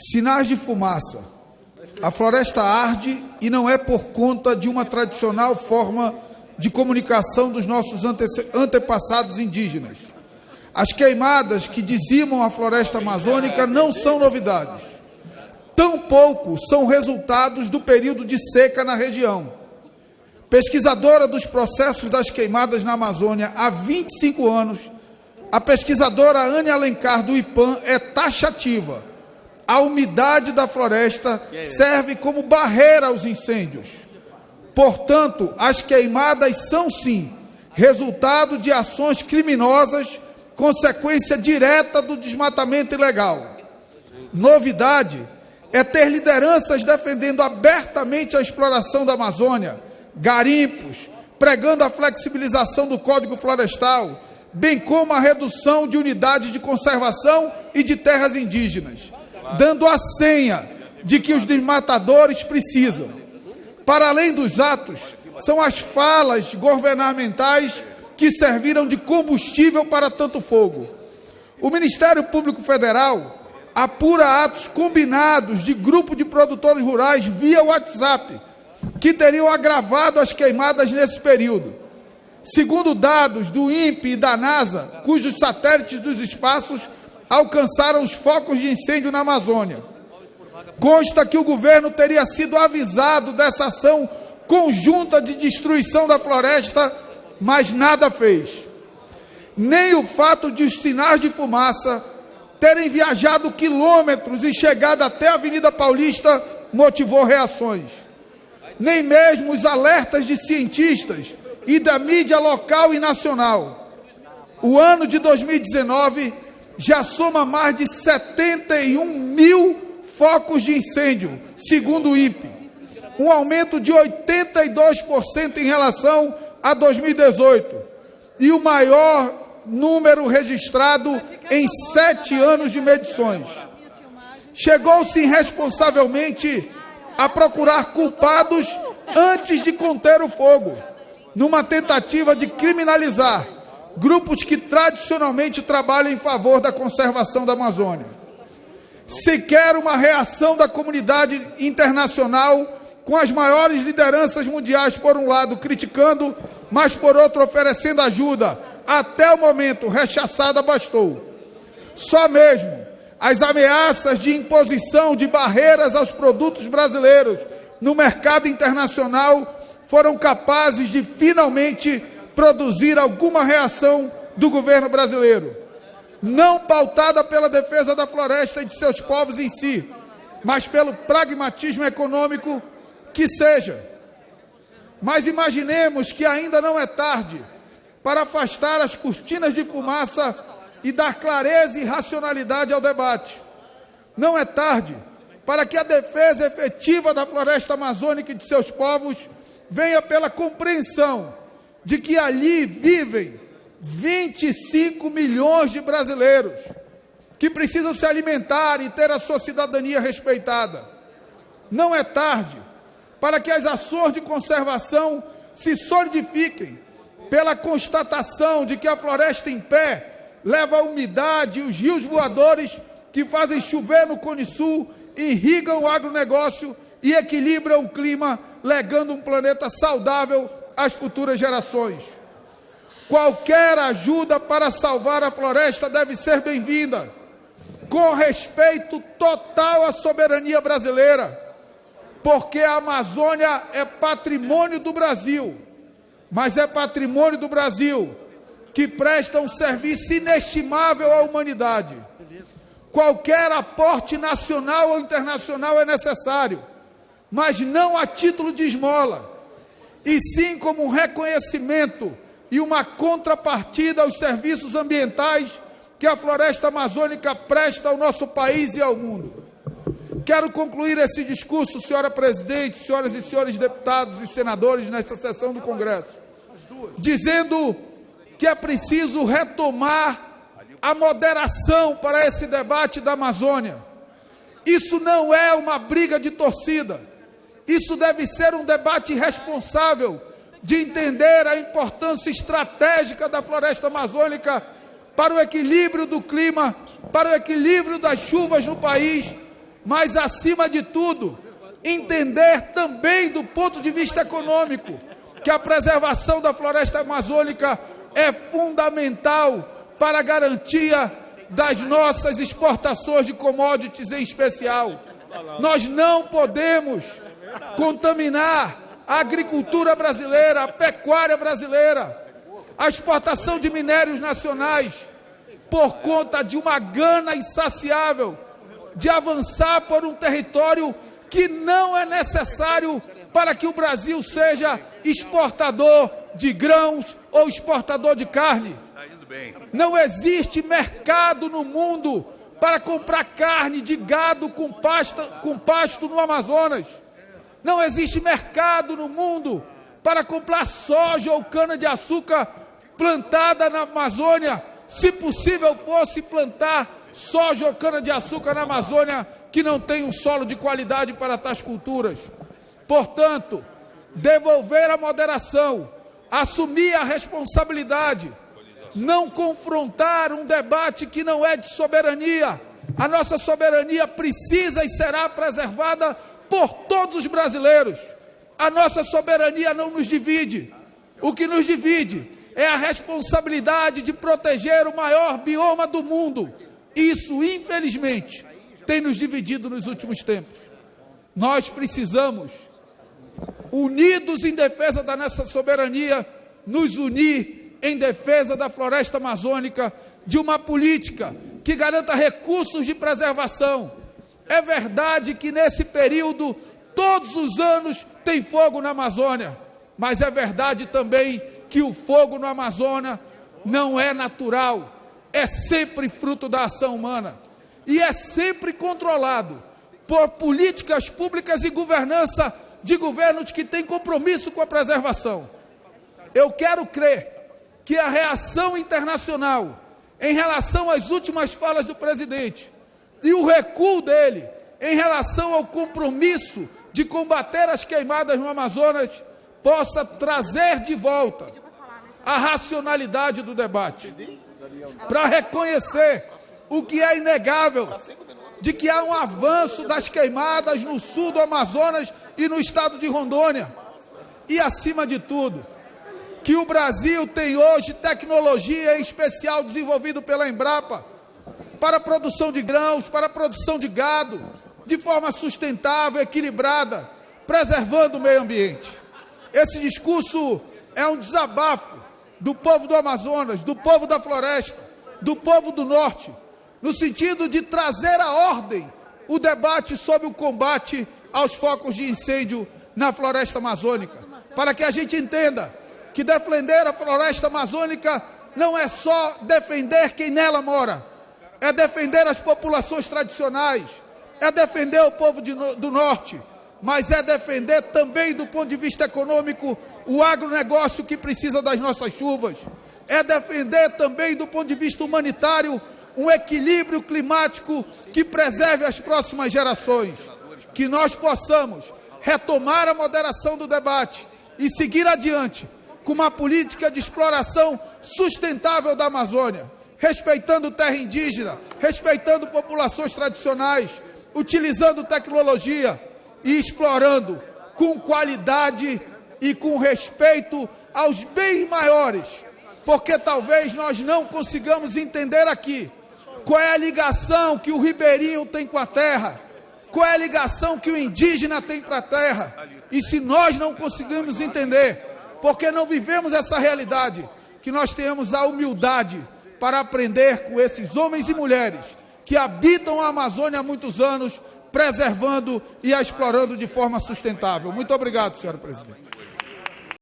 Sinais de fumaça. A floresta arde e não é por conta de uma tradicional forma de comunicação dos nossos antepassados indígenas. As queimadas que dizimam a floresta amazônica não são novidades. Tampouco são resultados do período de seca na região. Pesquisadora dos processos das queimadas na Amazônia há 25 anos, a pesquisadora Anne Alencar, do IPAM, é taxativa. A umidade da floresta serve como barreira aos incêndios. Portanto, as queimadas são, sim, resultado de ações criminosas, consequência direta do desmatamento ilegal. Novidade é ter lideranças defendendo abertamente a exploração da Amazônia, garimpos, pregando a flexibilização do Código Florestal, bem como a redução de unidades de conservação e de terras indígenas, dando a senha de que os desmatadores precisam. Para além dos atos, são as falas governamentais que serviram de combustível para tanto fogo. O Ministério Público Federal apura atos combinados de grupo de produtores rurais via WhatsApp, que teriam agravado as queimadas nesse período. Segundo dados do INPE e da NASA, cujos satélites dos espaços alcançaram os focos de incêndio na Amazônia, consta que o governo teria sido avisado dessa ação conjunta de destruição da floresta, mas nada fez. Nem o fato de os sinais de fumaça terem viajado quilômetros e chegado até a Avenida Paulista motivou reações. Nem mesmo os alertas de cientistas e da mídia local e nacional. O ano de 2019 já soma mais de 71 mil focos de incêndio, segundo o INPE, um aumento de 82% em relação a 2018 e o maior número registrado em 7 anos de medições. Chegou-se irresponsavelmente a procurar culpados antes de conter o fogo, numa tentativa de criminalizar grupos que tradicionalmente trabalham em favor da conservação da Amazônia. Sequer uma reação da comunidade internacional, com as maiores lideranças mundiais, por um lado, criticando, mas, por outro, oferecendo ajuda, até o momento, rechaçada, bastou. Só mesmo as ameaças de imposição de barreiras aos produtos brasileiros no mercado internacional foram capazes de, finalmente, produzir alguma reação do governo brasileiro, não pautada pela defesa da floresta e de seus povos em si, mas pelo pragmatismo econômico que seja. Mas imaginemos que ainda não é tarde para afastar as cortinas de fumaça e dar clareza e racionalidade ao debate. Não é tarde para que a defesa efetiva da floresta amazônica e de seus povos venha pela compreensão de que ali vivem 25 milhões de brasileiros que precisam se alimentar e ter a sua cidadania respeitada. Não é tarde para que as ações de conservação se solidifiquem pela constatação de que a floresta em pé leva a umidade e os rios voadores que fazem chover no Cone Sul, irrigam o agronegócio e equilibram o clima, legando um planeta saudável às futuras gerações. Qualquer ajuda para salvar a floresta deve ser bem-vinda, com respeito total à soberania brasileira, porque a Amazônia é patrimônio do Brasil, mas é patrimônio do Brasil que presta um serviço inestimável à humanidade. Qualquer aporte nacional ou internacional é necessário, mas não a título de esmola, e sim como um reconhecimento e uma contrapartida aos serviços ambientais que a floresta amazônica presta ao nosso país e ao mundo. Quero concluir esse discurso, senhora presidente, senhoras e senhores deputados e senadores, nesta sessão do Congresso, dizendo que é preciso retomar a moderação para esse debate da Amazônia. Isso não é uma briga de torcida. Isso deve ser um debate responsável de entender a importância estratégica da floresta amazônica para o equilíbrio do clima, para o equilíbrio das chuvas no país, mas, acima de tudo, entender também do ponto de vista econômico que a preservação da floresta amazônica é fundamental para a garantia das nossas exportações de commodities em especial. Nós não podemos contaminar a agricultura brasileira, a pecuária brasileira, a exportação de minérios nacionais, por conta de uma gana insaciável de avançar por um território que não é necessário para que o Brasil seja exportador de grãos ou exportador de carne. Não existe mercado no mundo para comprar carne de gado com pasto no Amazonas. Não existe mercado no mundo para comprar soja ou cana-de-açúcar plantada na Amazônia, se possível fosse plantar soja ou cana-de-açúcar na Amazônia, que não tem um solo de qualidade para tais culturas. Portanto, devolver a moderação, assumir a responsabilidade, não confrontar um debate que não é de soberania. A nossa soberania precisa e será preservada por todos os brasileiros. A nossa soberania não nos divide. O que nos divide é a responsabilidade de proteger o maior bioma do mundo. Isso, infelizmente, tem nos dividido nos últimos tempos. Nós precisamos, unidos em defesa da nossa soberania, nos unir em defesa da floresta amazônica, de uma política que garanta recursos de preservação. É verdade que nesse período, todos os anos, tem fogo na Amazônia, mas é verdade também que o fogo no Amazonas não é natural, é sempre fruto da ação humana e é sempre controlado por políticas públicas e governança de governos que têm compromisso com a preservação. Eu quero crer que a reação internacional em relação às últimas falas do presidente e o recuo dele em relação ao compromisso de combater as queimadas no Amazonas possa trazer de volta a racionalidade do debate, para reconhecer o que é inegável, de que há um avanço das queimadas no sul do Amazonas e no estado de Rondônia. E, acima de tudo, que o Brasil tem hoje tecnologia, em especial desenvolvida pela Embrapa, para a produção de grãos, para a produção de gado, de forma sustentável, equilibrada, preservando o meio ambiente. Esse discurso é um desabafo do povo do Amazonas, do povo da floresta, do povo do norte, no sentido de trazer à ordem o debate sobre o combate aos focos de incêndio na floresta amazônica, para que a gente entenda que defender a floresta amazônica não é só defender quem nela mora, é defender as populações tradicionais, é defender o povo do norte, mas é defender também, do ponto de vista econômico, o agronegócio que precisa das nossas chuvas, é defender também, do ponto de vista humanitário, um equilíbrio climático que preserve as próximas gerações. Que nós possamos retomar a moderação do debate e seguir adiante com uma política de exploração sustentável da Amazônia, respeitando terra indígena, respeitando populações tradicionais, utilizando tecnologia e explorando com qualidade e com respeito aos bens maiores, porque talvez nós não consigamos entender aqui qual é a ligação que o ribeirinho tem com a terra, qual é a ligação que o indígena tem para a terra. E se nós não conseguimos entender, porque não vivemos essa realidade, que nós tenhamos a humildade para aprender com esses homens e mulheres que habitam a Amazônia há muitos anos, preservando e a explorando de forma sustentável. Muito obrigado, senhora presidente.